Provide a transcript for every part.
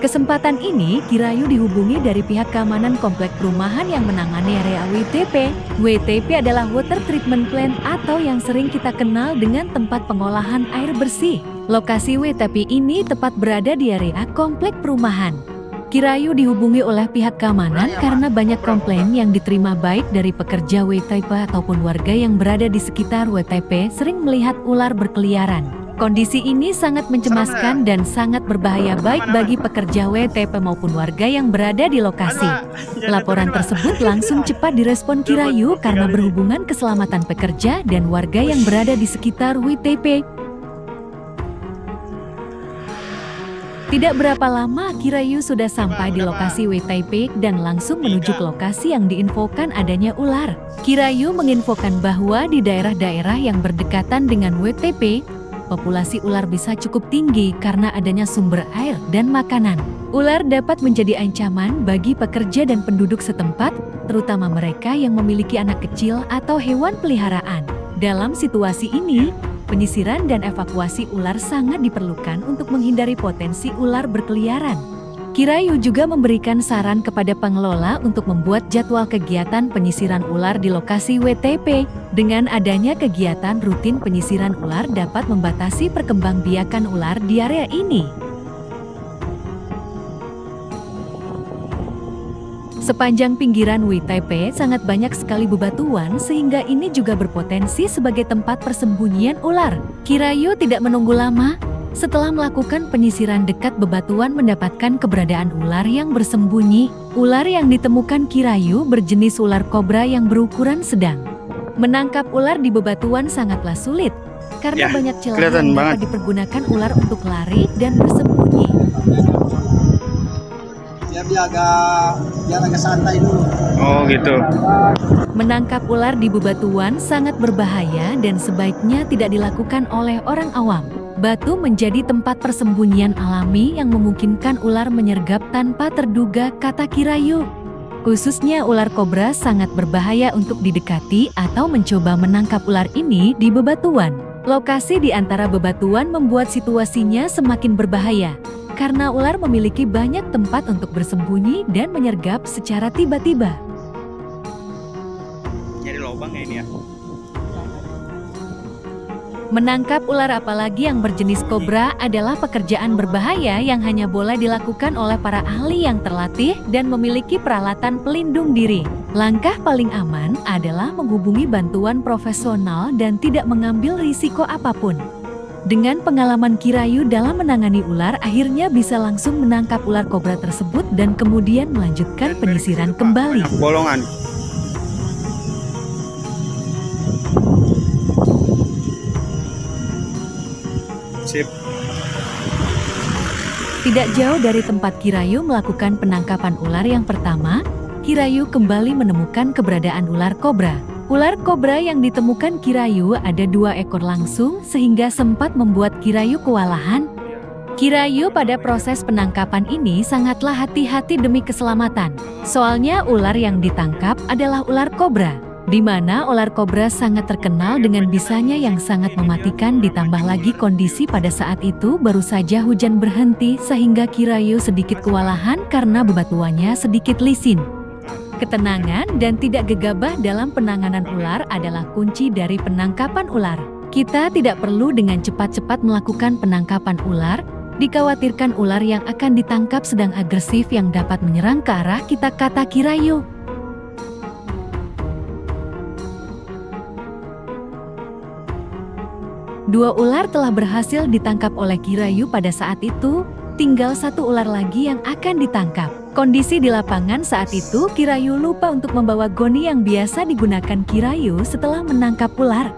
Kesempatan ini, Kirayu dihubungi dari pihak keamanan komplek perumahan yang menangani area WTP. WTP adalah Water Treatment Plant atau yang sering kita kenal dengan tempat pengolahan air bersih. Lokasi WTP ini tepat berada di area komplek perumahan. Kirayu dihubungi oleh pihak keamanan karena banyak komplain yang diterima baik dari pekerja WTP ataupun warga yang berada di sekitar WTP sering melihat ular berkeliaran. Kondisi ini sangat mencemaskan dan sangat berbahaya baik bagi pekerja WTP maupun warga yang berada di lokasi. Laporan tersebut langsung cepat direspon Kirayu karena berhubungan keselamatan pekerja dan warga yang berada di sekitar WTP. Tidak berapa lama Kirayu sudah sampai di lokasi WTP dan langsung menuju ke lokasi yang diinfokan adanya ular. Kirayu menginfokan bahwa di daerah-daerah yang berdekatan dengan WTP, populasi ular bisa cukup tinggi karena adanya sumber air dan makanan. Ular dapat menjadi ancaman bagi pekerja dan penduduk setempat, terutama mereka yang memiliki anak kecil atau hewan peliharaan. Dalam situasi ini, penyisiran dan evakuasi ular sangat diperlukan untuk menghindari potensi ular berkeliaran. Kirayu juga memberikan saran kepada pengelola untuk membuat jadwal kegiatan penyisiran ular di lokasi WTP. Dengan adanya kegiatan rutin penyisiran ular dapat membatasi perkembangbiakan ular di area ini. Sepanjang pinggiran WTP sangat banyak sekali bebatuan sehingga ini juga berpotensi sebagai tempat persembunyian ular. Kirayu tidak menunggu lama. Setelah melakukan penyisiran dekat bebatuan mendapatkan keberadaan ular yang bersembunyi. Ular yang ditemukan Kirayu berjenis ular kobra yang berukuran sedang. Menangkap ular di bebatuan sangatlah sulit, karena banyak celah yang dapat dipergunakan ular untuk lari dan bersembunyi. Biar agak santai dulu. Oh gitu. Menangkap ular di bebatuan sangat berbahaya dan sebaiknya tidak dilakukan oleh orang awam. Batu menjadi tempat persembunyian alami yang memungkinkan ular menyergap tanpa terduga, kata Kirayu. Khususnya ular kobra sangat berbahaya untuk didekati atau mencoba menangkap ular ini di bebatuan. Lokasi di antara bebatuan membuat situasinya semakin berbahaya, karena ular memiliki banyak tempat untuk bersembunyi dan menyergap secara tiba-tiba. Nyari lubang ya ini ya. Menangkap ular apalagi yang berjenis kobra adalah pekerjaan berbahaya yang hanya boleh dilakukan oleh para ahli yang terlatih dan memiliki peralatan pelindung diri. Langkah paling aman adalah menghubungi bantuan profesional dan tidak mengambil risiko apapun. Dengan pengalaman Kirayu dalam menangani ular, akhirnya bisa langsung menangkap ular kobra tersebut dan kemudian melanjutkan penyisiran kembali. Bolongan. Sip. Tidak jauh dari tempat Kirayu melakukan penangkapan ular yang pertama, Kirayu kembali menemukan keberadaan ular kobra. Ular kobra yang ditemukan Kirayu ada 2 ekor langsung sehingga sempat membuat Kirayu kewalahan. Kirayu pada proses penangkapan ini sangatlah hati-hati demi keselamatan. Soalnya ular yang ditangkap adalah ular kobra, di mana ular kobra sangat terkenal dengan bisanya yang sangat mematikan, ditambah lagi kondisi pada saat itu baru saja hujan berhenti sehingga Kirayu sedikit kewalahan karena bebatuannya sedikit licin. Ketenangan dan tidak gegabah dalam penanganan ular adalah kunci dari penangkapan ular. Kita tidak perlu dengan cepat-cepat melakukan penangkapan ular. Dikhawatirkan ular yang akan ditangkap sedang agresif yang dapat menyerang ke arah kita, kata Kirayu. Dua ular telah berhasil ditangkap oleh Kirayu pada saat itu, tinggal 1 ular lagi yang akan ditangkap. Kondisi di lapangan saat itu, Kirayu lupa untuk membawa goni yang biasa digunakan Kirayu setelah menangkap ular.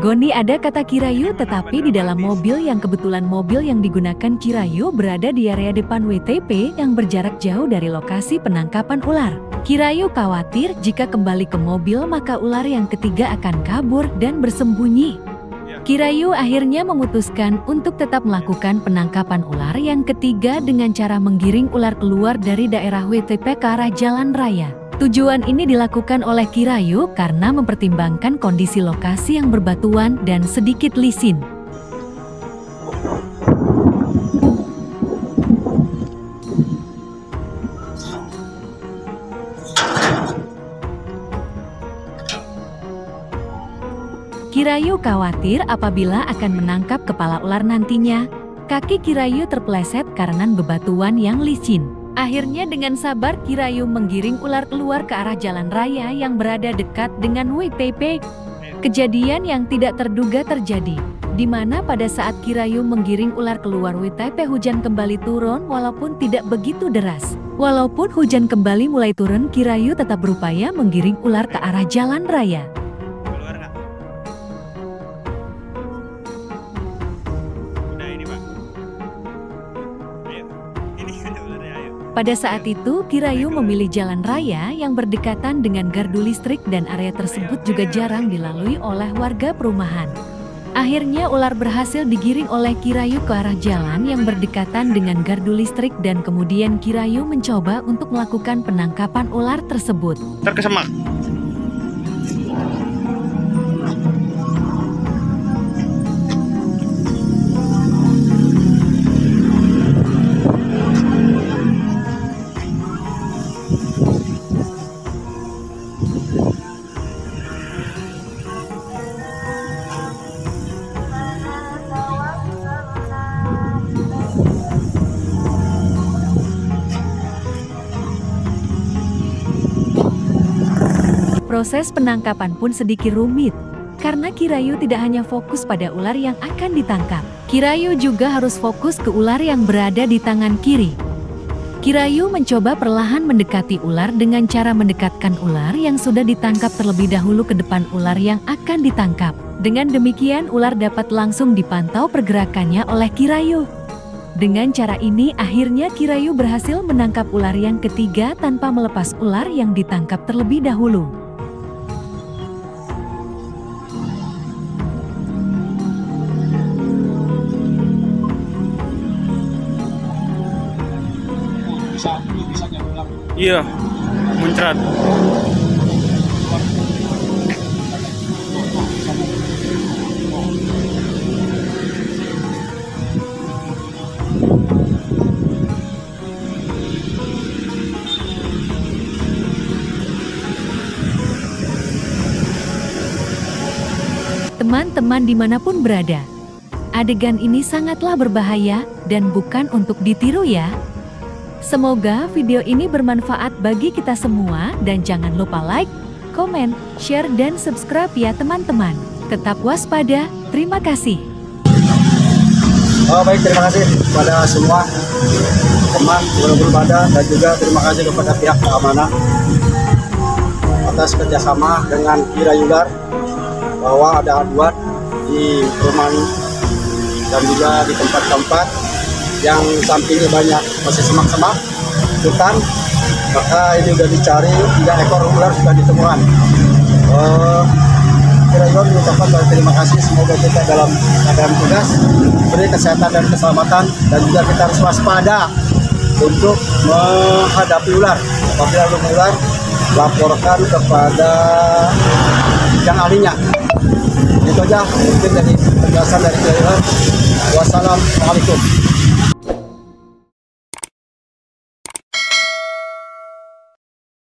Goni ada, kata Kirayu, tetapi di dalam mobil yang kebetulan mobil yang digunakan Kirayu berada di area depan WTP yang berjarak jauh dari lokasi penangkapan ular. Kirayu khawatir jika kembali ke mobil maka ular yang ketiga akan kabur dan bersembunyi. Kirayu akhirnya memutuskan untuk tetap melakukan penangkapan ular yang ketiga dengan cara menggiring ular keluar dari daerah WTP ke arah jalan raya. Tujuan ini dilakukan oleh Kirayu karena mempertimbangkan kondisi lokasi yang berbatuan dan sedikit licin. Kirayu khawatir apabila akan menangkap kepala ular nantinya. Kaki Kirayu terpeleset karena bebatuan yang licin. Akhirnya dengan sabar Kirayu menggiring ular keluar ke arah jalan raya yang berada dekat dengan WTP. Kejadian yang tidak terduga terjadi, di mana pada saat Kirayu menggiring ular keluar WTP, hujan kembali turun walaupun tidak begitu deras. Walaupun hujan kembali mulai turun, Kirayu tetap berupaya menggiring ular ke arah jalan raya. Keluar nggak? Udah ini Pak. Ayo. Ini ada ularnya, ayo. Pada saat itu, Kirayu memilih jalan raya yang berdekatan dengan gardu listrik dan area tersebut juga jarang dilalui oleh warga perumahan. Akhirnya ular berhasil digiring oleh Kirayu ke arah jalan yang berdekatan dengan gardu listrik dan kemudian Kirayu mencoba untuk melakukan penangkapan ular tersebut. Terkesemak. Proses penangkapan pun sedikit rumit, karena Kirayu tidak hanya fokus pada ular yang akan ditangkap. Kirayu juga harus fokus ke ular yang berada di tangan kiri. Kirayu mencoba perlahan mendekati ular dengan cara mendekatkan ular yang sudah ditangkap terlebih dahulu ke depan ular yang akan ditangkap. Dengan demikian ular dapat langsung dipantau pergerakannya oleh Kirayu. Dengan cara ini akhirnya Kirayu berhasil menangkap ular yang ketiga tanpa melepas ular yang ditangkap terlebih dahulu. Iya, muncrat. Teman-teman dimanapun berada, adegan ini sangatlah berbahaya dan bukan untuk ditiru ya. Semoga video ini bermanfaat bagi kita semua dan jangan lupa like, komen, share, dan subscribe ya teman-teman. Tetap waspada, terima kasih. Baik, terima kasih kepada semua teman buru-buru badan dan juga terima kasih kepada pihak keamanan atas kerjasama dengan Kirayu Ular bahwa ada aduan di perumahan dan juga di tempat-tempat yang sampingnya banyak masih semak-semak hutan, maka ini sudah dicari, 3 ekor ular sudah ditemukan. Kirayu mengucapkan terima kasih, semoga kita dalam keadaan tugas beri kesehatan dan keselamatan dan juga kita harus waspada untuk menghadapi ular. Apabila ada ular, laporkan kepada yang ahlinya. Itu aja mungkin dari penjelasan dari Kirayu Ular. Wassalamualaikum.